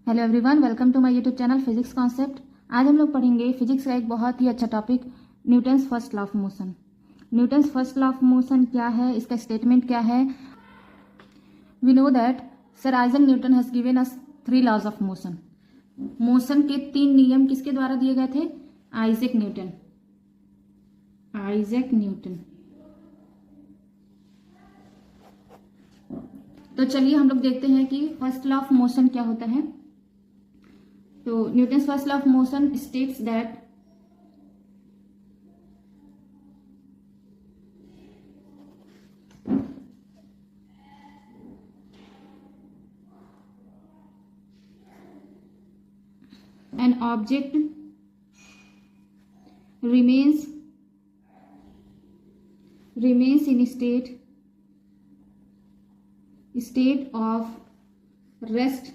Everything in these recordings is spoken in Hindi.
Hello everyone, welcome to my YouTube channel physics concept. आज हम लोग पढ़ेंगे फिजिक्स का एक बहुत ही अच्छा topic, Newton's first law of motion. Newton's first law of motion क्या है, इसका स्टेटमेंट क्या है। We know that sir Isaac Newton has given us 3 laws of motion. Motion के 3 नियम किसके द्वारा दिए गए थे? Isaac Newton. तो चलिए हम लोग देखते हैं कि फर्स्ट लॉ ऑफ मोशन क्या होता है। तो Newton's first law of motion states that an object remains in state of rest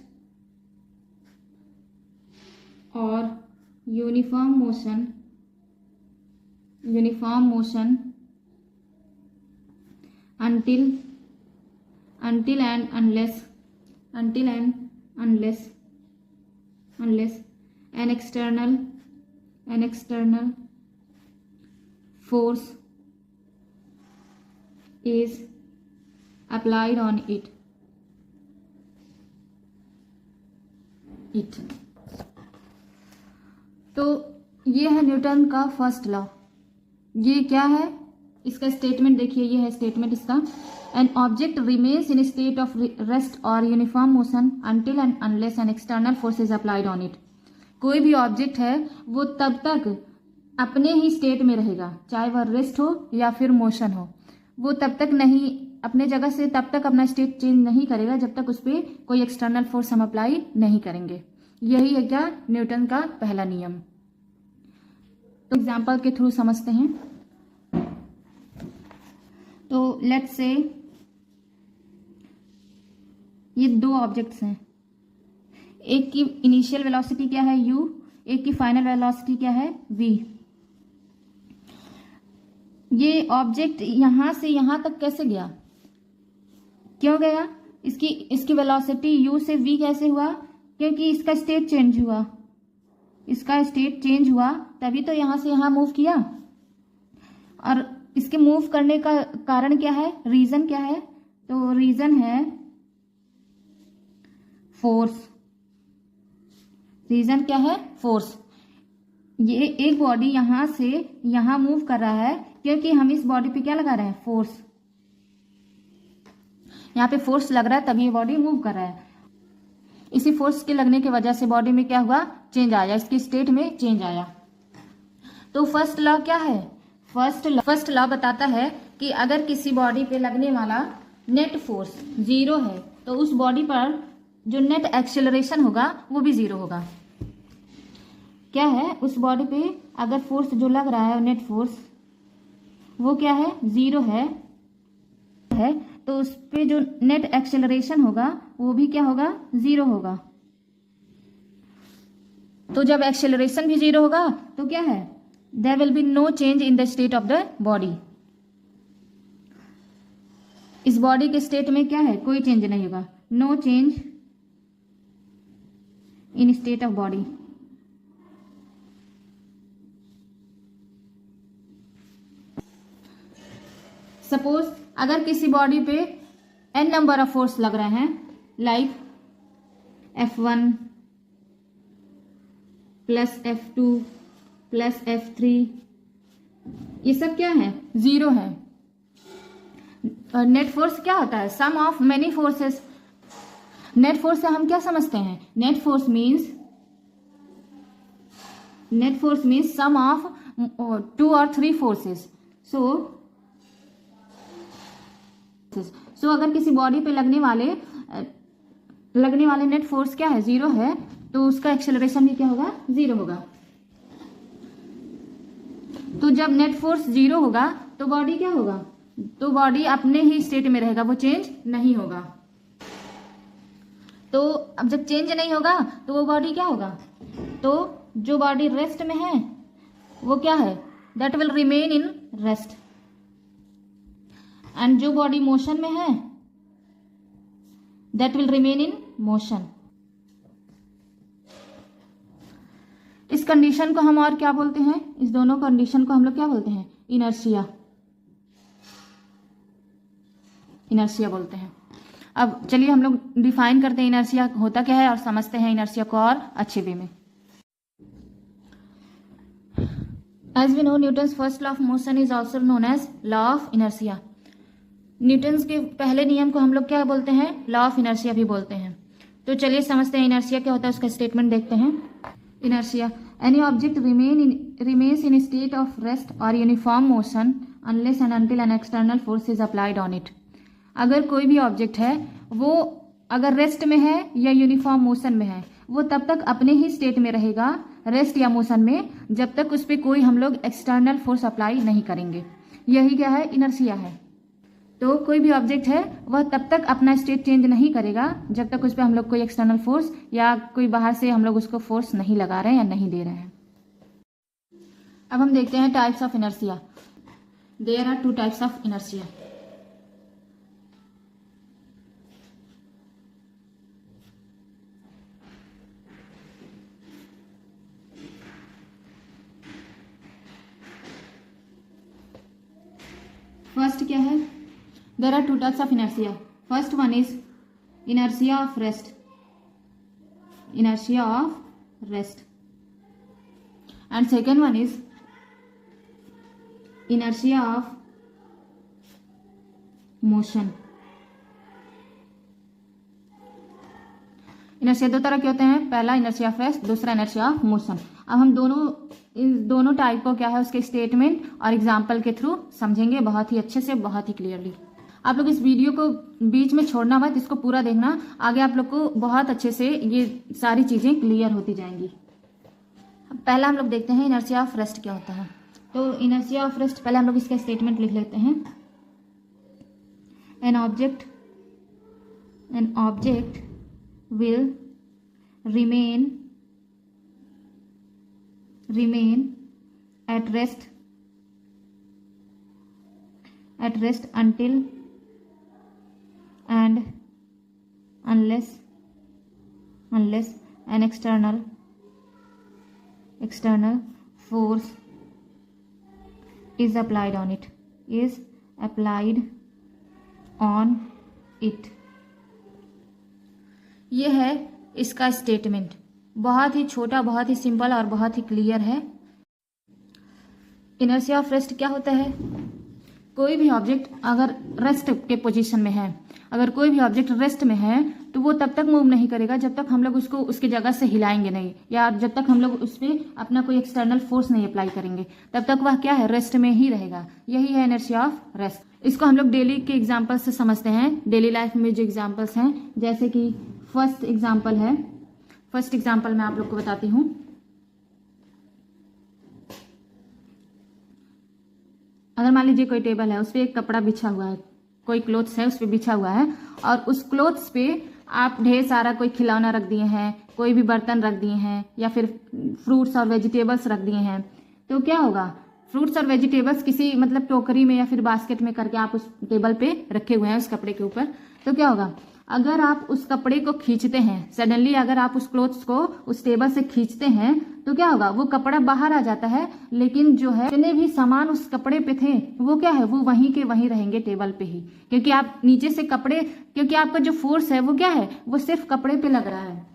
or uniform motion until and unless an external force is applied on it. तो ये है न्यूटन का फर्स्ट लॉ। ये क्या है, इसका स्टेटमेंट देखिए, ये है स्टेटमेंट इसका। An object remains in state of rest और uniform motion until and unless an external force is applied on it. कोई भी ऑब्जेक्ट है वो तब तक अपने ही स्टेट में रहेगा, चाहे वह रेस्ट हो या फिर मोशन हो, वो तब तक नहीं, अपने जगह से तब तक अपना स्टेट चेंज नहीं करेगा जब तक उस पर कोई एक्सटर्नल फोर्स हम अप्लाई नहीं करेंगे। यही है क्या, न्यूटन का पहला नियम। तो एग्जाम्पल के थ्रू समझते हैं। तो लेट्स से ये 2 ऑब्जेक्ट्स हैं, एक की इनिशियल वेलोसिटी क्या है u, एक की फाइनल वेलोसिटी क्या है v। ये ऑब्जेक्ट यहां से यहां तक कैसे गया, क्यों गया? इसकी वेलोसिटी u से v कैसे हुआ? क्योंकि इसका स्टेट चेंज हुआ, तभी तो यहां से यहां मूव किया। और इसके मूव करने का कारण क्या है, रीजन क्या है? तो रीजन है फोर्स। रीजन क्या है? फोर्स। ये एक बॉडी यहां से यहां मूव कर रहा है क्योंकि हम इस बॉडी पे क्या लगा रहे हैं, फोर्स। यहाँ पे फोर्स लग रहा है तभी ये बॉडी मूव कर रहा है। इसी फोर्स के लगने की वजह से बॉडी में क्या हुआ, चेंज आया, इसकी स्टेट में चेंज आया। तो फर्स्ट लॉ क्या है? फर्स्ट लॉ बताता है कि अगर किसी बॉडी पे लगने वाला नेट फोर्स 0 है तो उस बॉडी पर जो नेट एक्सेलरेशन होगा वो भी 0 होगा। क्या है, उस बॉडी पे अगर फोर्स जो लग रहा है नेट फोर्स वो क्या है, 0 है तो उस पे जो नेट एक्सेलरेशन होगा वो भी क्या होगा, 0 होगा। तो जब एक्सेलरेशन भी 0 होगा तो क्या है, there will be no change in the state of the body. इस बॉडी के स्टेट में क्या है, कोई चेंज नहीं होगा, no change in state of body. Suppose अगर किसी बॉडी पे n नंबर ऑफ फोर्स लग रहे हैं, like F1 plus F2 plus F3, ये सब क्या है, 0 है। नेट फोर्स क्या होता है, sum of many forces. Net force से हम क्या समझते हैं, net force means sum of 2 or 3 forces. So अगर किसी बॉडी पे लगने वाले नेट फोर्स क्या है, 0 है, तो उसका एक्सेलरेशन भी क्या होगा, 0 होगा। तो जब नेट फोर्स 0 होगा तो बॉडी क्या होगा, तो बॉडी अपने ही स्टेट में रहेगा, वो चेंज नहीं होगा। तो अब जब चेंज नहीं होगा तो वो बॉडी क्या होगा, तो जो बॉडी रेस्ट में है वो क्या है, that will remain in rest. And जो बॉडी मोशन में है that will remain in motion. इस कंडीशन को हम और क्या बोलते हैं, इस दोनों कंडीशन को हम लोग क्या बोलते हैं, इनर्शिया, इनर्शिया बोलते हैं। अब चलिए हम लोग डिफाइन करते हैं इनर्शिया होता क्या है और समझते हैं इनर्शिया को और अच्छे वे में। As we know Newton's first law of motion is also known as law of inertia. Newton's के पहले नियम को हम लोग क्या बोलते हैं, लॉ ऑफ इनर्शिया भी बोलते हैं। तो चलिए समझते हैं इनर्शिया क्या होता है, उसका स्टेटमेंट देखते हैं। Inertia, any object remains in a state of rest or uniform motion unless and until an external force is applied on it। अगर कोई भी ऑब्जेक्ट है वो अगर रेस्ट में है या यूनिफॉर्म मोशन में है, वो तब तक अपने ही स्टेट में रहेगा, रेस्ट या मोशन में, जब तक उस पर कोई हम लोग एक्सटर्नल फोर्स अप्लाई नहीं करेंगे। यही क्या है, इनर्शिया है। तो कोई भी ऑब्जेक्ट है वह तब तक अपना स्टेट चेंज नहीं करेगा जब तक उस पर हम लोग कोई एक्सटर्नल फोर्स या कोई बाहर से हम लोग उसको फोर्स नहीं लगा रहे हैं या नहीं दे रहे हैं। अब हम देखते हैं types of inertia. There are 2 types of inertia. First क्या है, there are 2 types of inertia. First one is inertia of rest, inertia of rest, and second one is inertia of motion। Inertia 2 तरह के होते हैं, पहला इनर्शिया ऑफ रेस्ट, दूसरा इनर्शिया ऑफ मोशन। अब हम दोनों टाइप को क्या है उसके स्टेटमेंट और एग्जाम्पल के थ्रू समझेंगे बहुत ही अच्छे से, बहुत ही क्लियरली। आप लोग इस वीडियो को बीच में छोड़ना मत, इसको पूरा देखना, आगे आप लोग को बहुत अच्छे से ये सारी चीजें क्लियर होती जाएंगी। पहला हम लोग देखते हैं इनर्शिया ऑफ रेस्ट क्या होता है। तो इनर्शिया ऑफ रेस्ट, पहले हम लोग इसका स्टेटमेंट लिख लेते हैं। An object will remain at rest until and unless an external force is applied on it, ये है इसका स्टेटमेंट। बहुत ही छोटा, बहुत ही सिंपल और बहुत ही क्लियर है। इनर्शिया ऑफ रेस्ट क्या होता है, कोई भी ऑब्जेक्ट अगर रेस्ट के पोजीशन में है, अगर कोई भी ऑब्जेक्ट रेस्ट में है तो वो तब तक मूव नहीं करेगा जब तक हम लोग उसको उसकी जगह से हिलाएंगे नहीं, या जब तक हम लोग उस पर अपना कोई एक्सटर्नल फोर्स नहीं अप्लाई करेंगे, तब तक वह क्या है, रेस्ट में ही रहेगा। यही है इनर्शिया ऑफ रेस्ट। इसको हम लोग डेली के एग्जाम्पल से समझते हैं। डेली लाइफ में जो एग्जाम्पल्स हैं, जैसे कि फर्स्ट एग्जाम्पल मैं आप लोग को बताती हूँ। अगर मान लीजिए कोई टेबल है, उस पर एक कपड़ा बिछा हुआ है, कोई क्लोथ्स है उस पर बिछा हुआ है, और उस क्लोथ्स पे आप ढेर सारा कोई खिलौना रख दिए हैं, कोई भी बर्तन रख दिए हैं, या फिर फ्रूट्स और वेजिटेबल्स रख दिए हैं। तो क्या होगा, फ्रूट्स और वेजिटेबल्स किसी मतलब टोकरी में या फिर बास्केट में करके आप उस टेबल पे रखे हुए हैं उस कपड़े के ऊपर। तो क्या होगा, अगर आप उस कपड़े को खींचते हैं, सडनली अगर आप उस क्लोथ्स को उस टेबल से खींचते हैं, तो क्या होगा, वो कपड़ा बाहर आ जाता है, लेकिन जो है जितने भी सामान उस कपड़े पे थे वो क्या है, वो वहीं के वहीं रहेंगे टेबल पे ही, क्योंकि आप नीचे से कपड़े, क्योंकि आपका जो फोर्स है वो क्या है, वो सिर्फ कपड़े पे लग रहा है।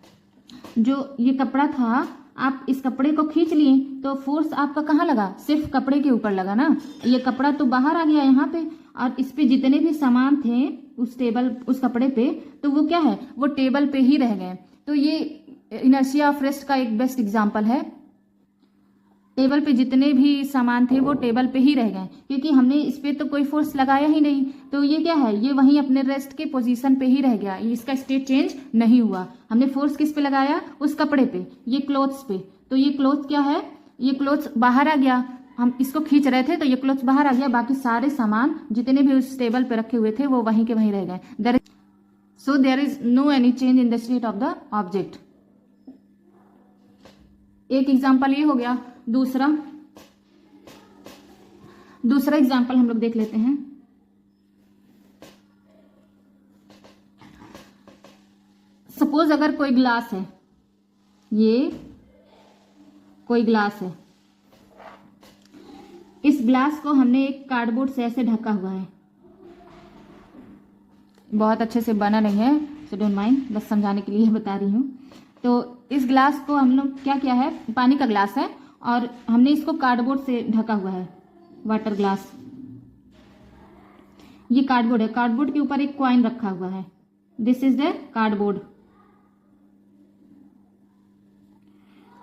जो ये कपड़ा था, आप इस कपड़े को खींच लिए तो फोर्स आपका कहाँ लगा, सिर्फ कपड़े के ऊपर लगा ना। ये कपड़ा तो बाहर आ गया यहाँ पे, और इस पे जितने भी सामान थे उस कपड़े पे, तो वो क्या है, वो टेबल पे ही रह गए। तो ये इनर्शिया ऑफ रेस्ट का एक बेस्ट एग्जांपल है। टेबल पे जितने भी सामान थे वो टेबल पे ही रह गए, क्योंकि हमने इस पे तो कोई फोर्स लगाया ही नहीं। तो ये क्या है, ये वहीं अपने रेस्ट के पोजीशन पे ही रह गया, इसका स्टेट चेंज नहीं हुआ। हमने फोर्स किस पे लगाया, उस कपड़े पे, ये क्लोथ्स पे। तो ये क्लोथ क्या है, ये क्लोथ्स बाहर आ गया, हम इसको खींच रहे थे तो ये क्लोथ्स बाहर आ गया, बाकी सारे सामान जितने भी उस टेबल पे रखे हुए थे वो वहीं के वहीं रह गए। So there is no any change in the state of the object. एक एग्जाम्पल ये हो गया। दूसरा एग्जाम्पल हम लोग देख लेते हैं। सपोज अगर कोई ग्लास है, ये कोई ग्लास है, इस ग्लास को हमने एक कार्डबोर्ड से ऐसे ढका हुआ है, बहुत अच्छे से बना नहीं है, सो डोंट माइंड, बस समझाने के लिए बता रही हूँ। तो इस ग्लास को हम लोग क्या किया है, पानी का ग्लास है और हमने इसको कार्डबोर्ड से ढका हुआ है, वाटर ग्लास। ये कार्डबोर्ड है, कार्डबोर्ड के ऊपर एक कॉइन रखा हुआ है, दिस इज द कार्डबोर्ड,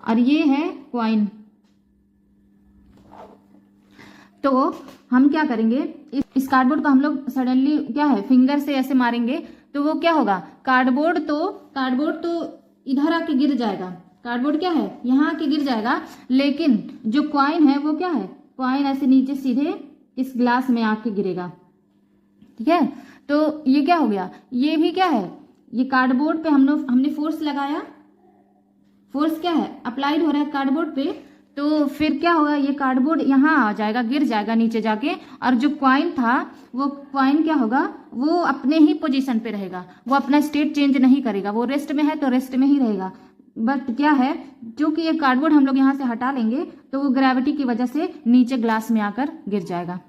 और ये है कॉइन। तो हम क्या करेंगे, इस कार्डबोर्ड को हम लोग सडनली क्या है फिंगर से ऐसे मारेंगे तो वो क्या होगा, कार्डबोर्ड तो इधर आके गिर जाएगा, कार्डबोर्ड क्या है यहाँ आके गिर जाएगा, लेकिन जो कॉइन है वो क्या है, कॉइन ऐसे नीचे सीधे इस ग्लास में आके गिरेगा। ठीक है, तो ये क्या हो गया, ये भी क्या है, ये कार्डबोर्ड पे हमने फोर्स लगाया, फोर्स क्या है अप्लाइड हो रहा है कार्डबोर्ड पे, तो फिर क्या होगा, ये कार्डबोर्ड यहाँ आ जाएगा, गिर जाएगा नीचे जाके, और जो कॉइन था वो कॉइन क्या होगा, वो अपने ही पोजीशन पे रहेगा, वो अपना स्टेट चेंज नहीं करेगा, वो रेस्ट में है तो रेस्ट में ही रहेगा। बट क्या है, क्योंकि ये कार्डबोर्ड हम लोग यहाँ से हटा लेंगे तो वो ग्रेविटी की वजह से नीचे ग्लास में आकर गिर जाएगा।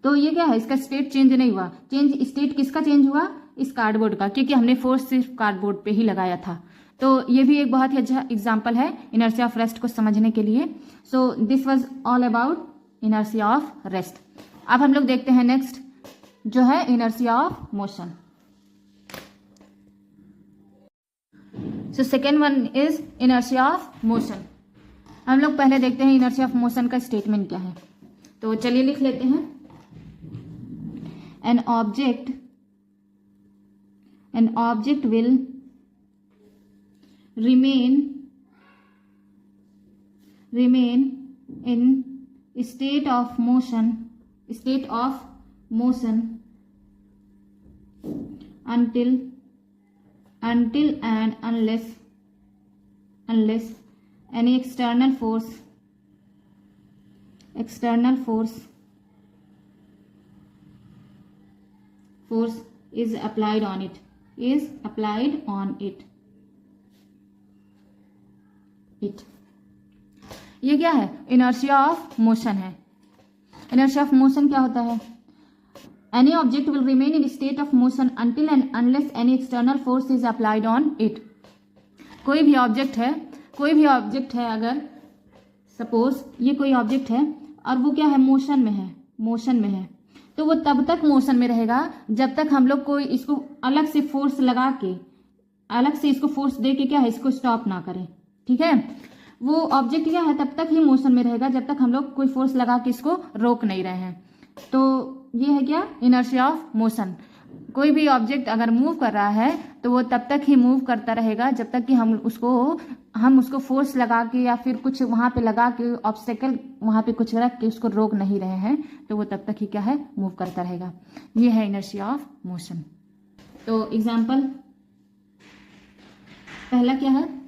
तो ये क्या है, इसका स्टेट चेंज नहीं हुआ, स्टेट किसका चेंज हुआ, इस कार्डबोर्ड का, क्योंकि हमने फोर्स सिर्फ कार्डबोर्ड पे ही लगाया था। तो ये भी एक बहुत ही अच्छा एग्जाम्पल है इनर्शिया ऑफ रेस्ट को समझने के लिए। So this was all about inertia of rest. अब हम लोग देखते हैं नेक्स्ट जो है inertia of motion. So second one is inertia of motion. हम लोग पहले देखते हैं इनर्शिया ऑफ मोशन का स्टेटमेंट क्या है, तो चलिए लिख लेते हैं। An object will remain in state of motion until and unless any external force is applied on it ये क्या है, इनर्शिया ऑफ मोशन है। इनर्शिया ऑफ मोशन क्या होता है, any object will remain in state of motion until and unless any external force is applied on it. कोई भी ऑब्जेक्ट है, अगर सपोज ये कोई ऑब्जेक्ट है और वो क्या है, मोशन में है, तो वो तब तक मोशन में रहेगा जब तक हम लोग कोई इसको अलग से फोर्स लगा के, अलग से इसको फोर्स दे के क्या है, इसको स्टॉप ना करें। ठीक है, वो ऑब्जेक्ट क्या है तब तक ही मोशन में रहेगा जब तक हम लोग कोई फोर्स लगा के इसको रोक नहीं रहे हैं। तो ये है क्या, इनर्शिया ऑफ मोशन। कोई भी ऑब्जेक्ट अगर मूव कर रहा है तो वो तब तक ही मूव करता रहेगा जब तक कि हम उसको फोर्स लगा के या फिर कुछ वहां पे लगा के ऑब्स्टेकल वहां पे कुछ रख के उसको रोक नहीं रहे हैं, तो वो तब तक ही क्या है, मूव करता रहेगा। ये है इनर्शिया ऑफ मोशन। तो एग्जाम्पल पहला क्या है,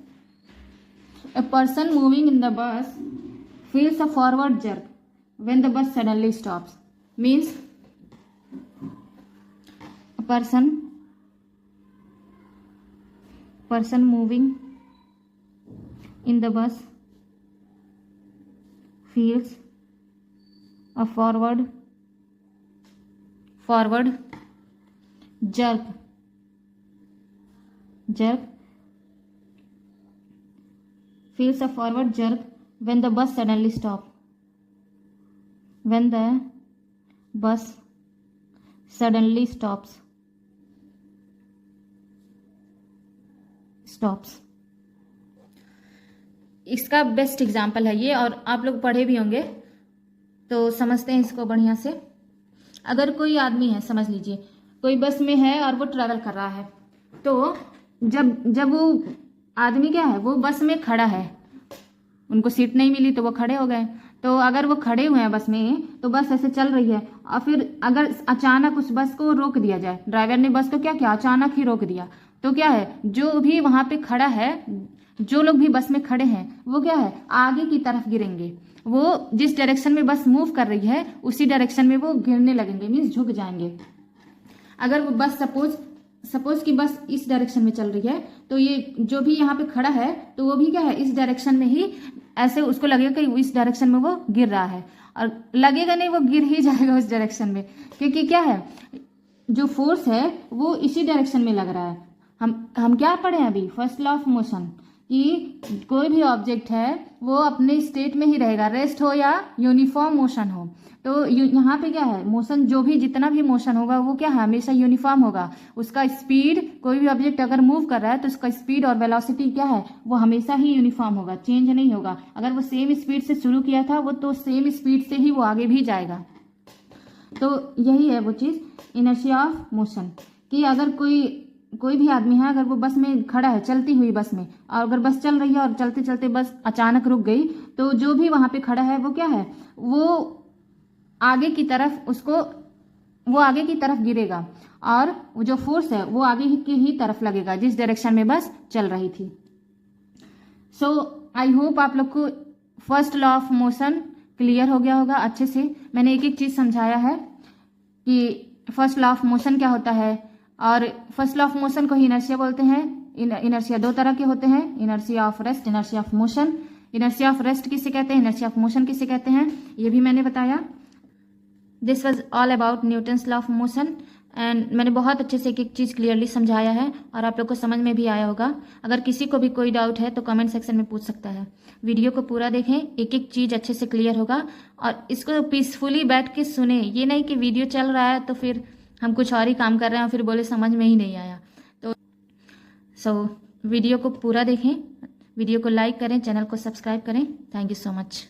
A person moving in the bus feels a forward jerk when the bus suddenly stops. Means a person moving in the bus feels a forward jerk feels a forward jerk when the bus suddenly stops. When the bus suddenly stops. इसका बेस्ट एग्जाम्पल है ये, और आप लोग पढ़े भी होंगे तो समझते हैं इसको बढ़िया से। अगर कोई आदमी है, समझ लीजिए कोई बस में है और वो ट्रैवल कर रहा है, तो जब वो आदमी क्या है, वो बस में खड़ा है, उनको सीट नहीं मिली तो वो खड़े हो गए। तो अगर वो खड़े हुए हैं बस में, तो बस ऐसे चल रही है, और फिर अगर अचानक उस बस को रोक दिया जाए, ड्राइवर ने बस को क्या किया, अचानक ही रोक दिया, तो क्या है, जो भी वहां पे खड़ा है, जो लोग भी बस में खड़े हैं, वो क्या है, आगे की तरफ गिरेंगे। वो जिस डायरेक्शन में बस मूव कर रही है उसी डायरेक्शन में वो गिरने लगेंगे, मीन्स झुक जाएंगे। अगर वो बस सपोज सपोज कि बस इस डायरेक्शन में चल रही है, तो ये जो भी यहाँ पे खड़ा है तो वो भी क्या है, इस डायरेक्शन में ही, ऐसे उसको लगेगा कि इस डायरेक्शन में वो गिर रहा है, और लगेगा नहीं, वो गिर ही जाएगा उस डायरेक्शन में, क्योंकि क्या है, जो फोर्स है वो इसी डायरेक्शन में लग रहा है। हम क्या पढ़े हैं अभी, फर्स्ट लॉ ऑफ मोशन, कि कोई भी ऑब्जेक्ट है वो अपने स्टेट में ही रहेगा, रेस्ट हो या यूनिफॉर्म मोशन हो। तो यहाँ पे क्या है, मोशन, जो भी जितना भी मोशन होगा वो क्या है, हमेशा यूनिफॉर्म होगा। उसका स्पीड, कोई भी ऑब्जेक्ट अगर मूव कर रहा है तो उसका स्पीड और वेलोसिटी क्या है, वो हमेशा ही यूनिफॉर्म होगा, चेंज नहीं होगा। अगर वो सेम स्पीड से शुरू किया था वो, तो सेम स्पीड से ही वो आगे भी जाएगा। तो यही है वो चीज़, इनर्शिया ऑफ मोशन, कि अगर कोई भी आदमी है, अगर वो बस में खड़ा है, चलती हुई बस में, और अगर बस चल रही है और चलते चलते बस अचानक रुक गई, तो जो भी वहां पे खड़ा है वो क्या है, वो आगे की तरफ गिरेगा, और वो जो फोर्स है वो आगे की ही तरफ लगेगा, जिस डायरेक्शन में बस चल रही थी। सो आई होप आप लोग को first law of motion clear हो गया होगा अच्छे से। मैंने एक एक चीज समझाया है कि फर्स्ट लॉ ऑफ मोशन क्या होता है, और फर्स्ट लॉ ऑफ मोशन को ही इनर्शिया बोलते हैं। इनर्शिया दो तरह के होते हैं, inertia of rest, inertia of motion. Inertia of rest किसे कहते हैं, इनर्शिया ऑफ मोशन किसे कहते हैं, ये भी मैंने बताया। This was all about Newton's law of motion, and मैंने बहुत अच्छे से एक एक चीज़ क्लियरली समझाया है, और आप लोग को समझ में भी आया होगा। अगर किसी को भी कोई डाउट है तो कमेंट सेक्शन में पूछ सकता है। वीडियो को पूरा देखें, एक एक चीज़ अच्छे से क्लियर होगा, और इसको पीसफुली बैठ के सुने। ये नहीं कि वीडियो चल रहा है तो फिर हम कुछ और ही काम कर रहे हैं और फिर बोले समझ में ही नहीं आया। तो वीडियो को पूरा देखें, वीडियो को लाइक करें, चैनल को सब्सक्राइब करें। Thank you so much.